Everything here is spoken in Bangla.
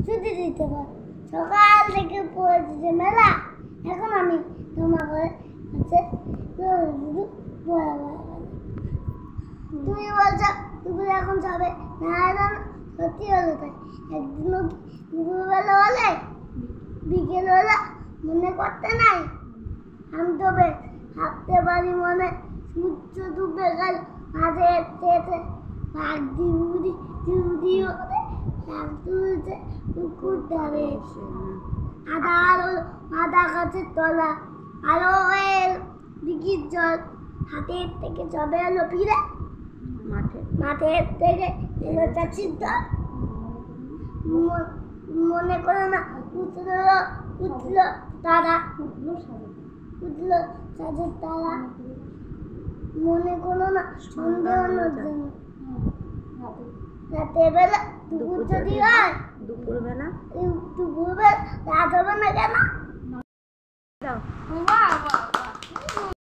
ছুটি দিতে পারো। সকাল থেকে পড়েছে যে মেলা, এখন আমি তোমার ঘরে হচ্ছে শুধু পড়া তুমি বলছো দুপুরে এখন যাবে না, সত্যি হলো তাই। একদিনও দুপুরবেলা হলে বিকেলবেলা মনে করতে নাই। আমি তবে ভাবতে পারি মনে সূর্য ডুবে গেল মাঝে এসে ভাগ দিবুদি দিবুদি হতে শাক তুলছে পুকুর ধারে আধা আলো আধা গাছের তলা আলো হয়ে দিঘির জল হাতের থেকে চবে এলো ফিরে মাঠের থেকে এলো চাচির দল। মনে করো না উঠলো তারা উঠলো চাঁদের তারা। মনে করো না সন্ধ্যে হওয়ার জন্য রাতের বেলা দুপুর যদি হয় দুপুরবেলা রাত হবে না কেন?